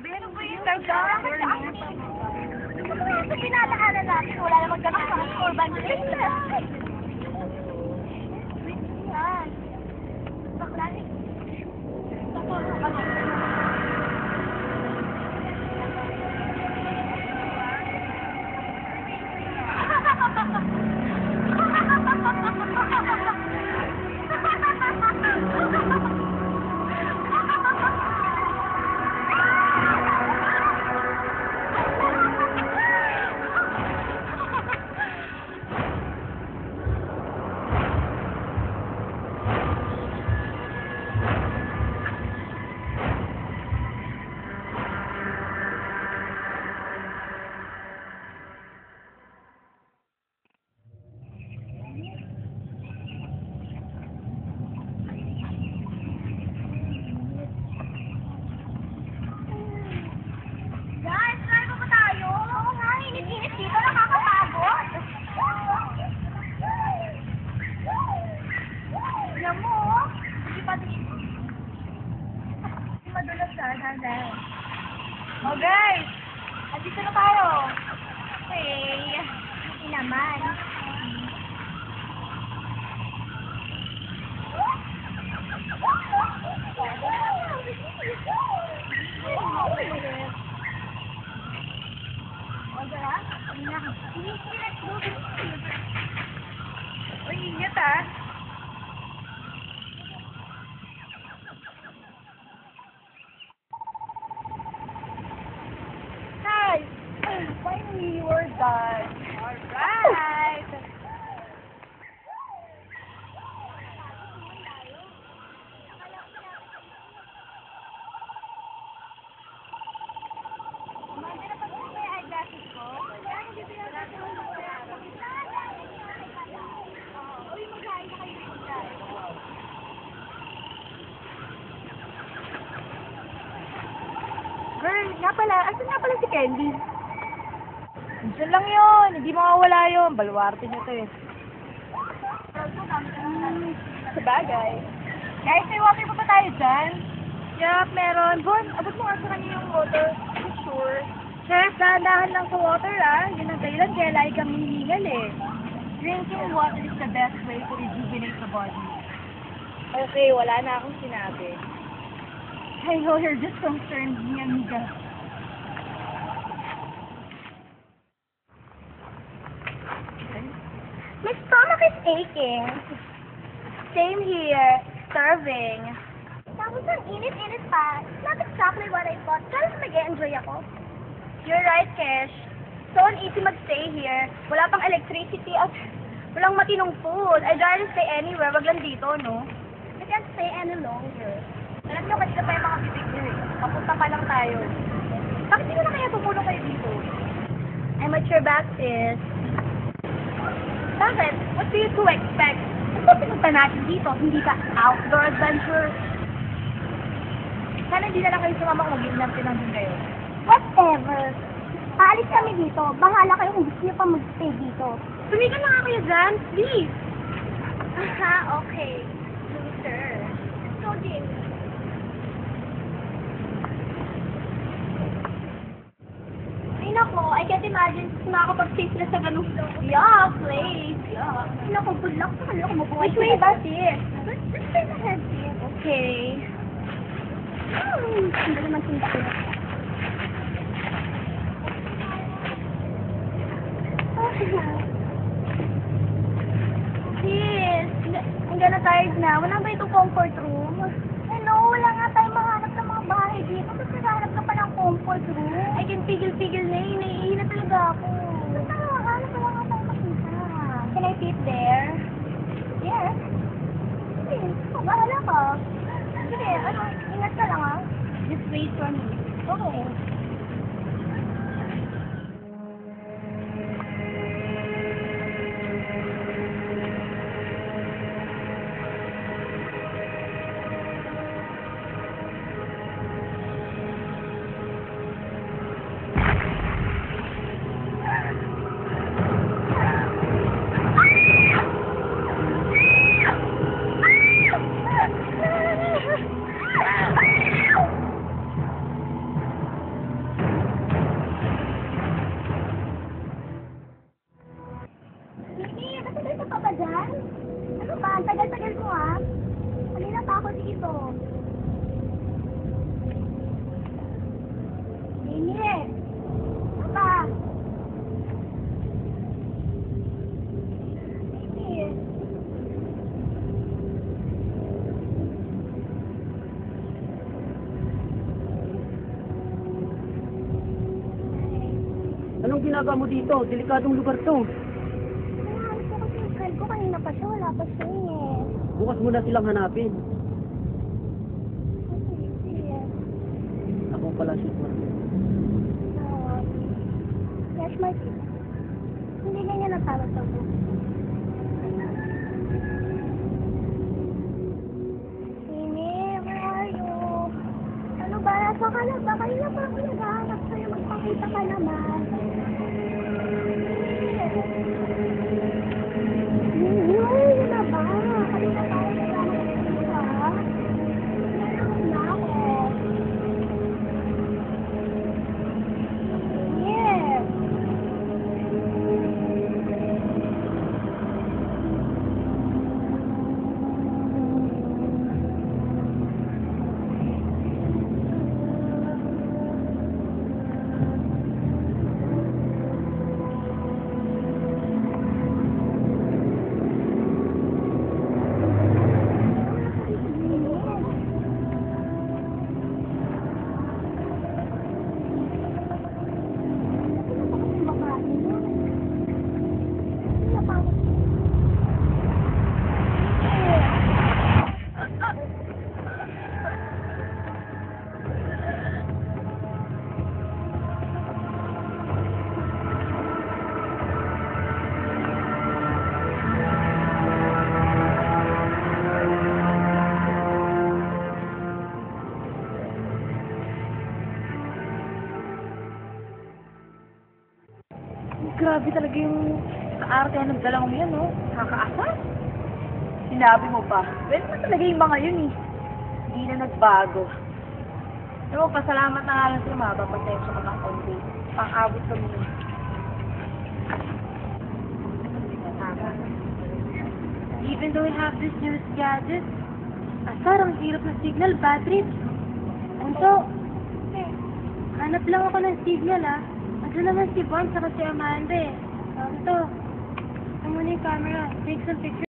Grabe, ano ba yun? Ano ba yung sa pinalakaran natin? Wala namang ganun sa urban place. Yan. Bakla eh. Oh guys, andito na tayo. Okay. Hindi naman. Uy, ingat ah. Hi! Finally, we're done. Alright! Girl, nga pala, asan nga pala si Candy? Diyan lang yun, hindi makawala yun. Baluarte niya to eh. Sabagay. Guys, may water pa ba tayo dyan? Yup, meron. Bon, abot mo nga sa kanya yung water. I'm sure. Chef, dahan-dahan lang sa water ah. Yun ang dahilan kaya lagi kang hinihingal eh. Drinking water is the best way to rejuvenate the body. Okay, wala na akong sinabi. I know you're just concerned, mi amiga. My stomach is aching. Same here. Starving. Tapos ang init-init pa. It's not exactly what I thought. Pero mag-enjoy ako. You're right, Kesh. So easy magstay here. Wala pang electricity at walang matinong food. I'd rather stay anywhere. Wag lang dito, no? I can't stay any longer. Alam nyo, kanina pa yung mga bibig nyo eh. Papunta pa lang tayo. Bakit hindi na kaya tumulong kayo dito? I'm at your back, sis. Bakit? What do you to expect? Ano pinunta natin dito? Hindi ka outdoor adventure? Sana hindi na lang kayo sumama kung mag-iinam pinandun kayo. Whatever. Paalis kami dito. Bahala kayo kung gusto niyo pa mag-stay dito. Tumigil na nga kayo dyan, please! Aha, okay. Loser. So, Jim. Ay, nako. I can't imagine makakapag-stay sila sa ganung place. Yeah. Ay, nako, good luck sa kanila kung mabuhay. Which way ba, sis? Let's turn ahead, sis. Okay. Hindi naman sinta ko. Sis, hindi na tired na. Wala ba itong comfort room? Hello, wala nga tayong mahanap ng mga bahay dito. Tapos naghahanap ka pa ng comfort room. I can pigil-pigil na eh. Naiihi na talaga ako. Basta hanap wala nga tayong makita. Can I sit there? Yes. Sige, bahala ka. Sige, ingat ka lang ha. Just wait for me. Okay. Anong ginagawa mo dito? Delikadong lugar to. Hinahanap ko kasi yung friend ko. Kanina pa siya. Wala pa siya eh. Bukas mo na silang hanapin. Sige. Ako pala si Juan. Yes, Martin. Hindi ganyan ang tawag sa book. Amy, where are you? Ano ba? Nasa ka na ba? Kanina pa ako naghahanap sa'yo. Magpakita ka naman. Yun na ba? Kanina pa ako naghahanap sa'yo, ha? Nanonood na ako. Yes. Grabe talaga yung kaarte ng dalawang yan, no? Kakaasar. Sinabi mo pa. Well, naman talaga yung mga yun, eh. Hindi na nagbago. Pero pasalamat na nga lang sa'yo, mababasensya ka ng konti. Pang-abot kami yun. Even though we have this newest gadget, asar, ang hirap ng signal, bad trip. Anto, hanap lang ako ng signal, ah. Ando naman si Bon, saka si Amanda, eh. Anto, muna yung camera. Take some pictures.